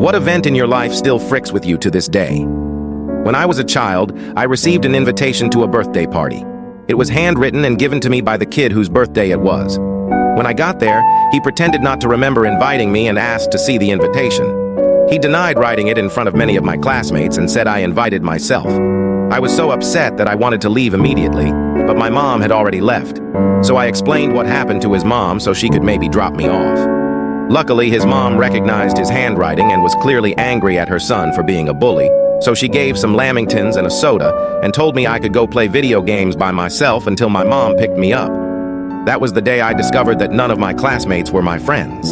What event in your life still fricks with you to this day? When I was a child, I received an invitation to a birthday party. It was handwritten and given to me by the kid whose birthday it was. When I got there, he pretended not to remember inviting me and asked to see the invitation. He denied writing it in front of many of my classmates and said I invited myself. I was so upset that I wanted to leave immediately, but my mom had already left. So I explained what happened to his mom so she could maybe drop me off. Luckily, his mom recognized his handwriting and was clearly angry at her son for being a bully, so she gave some Lamingtons and a soda and told me I could go play video games by myself until my mom picked me up. That was the day I discovered that none of my classmates were my friends.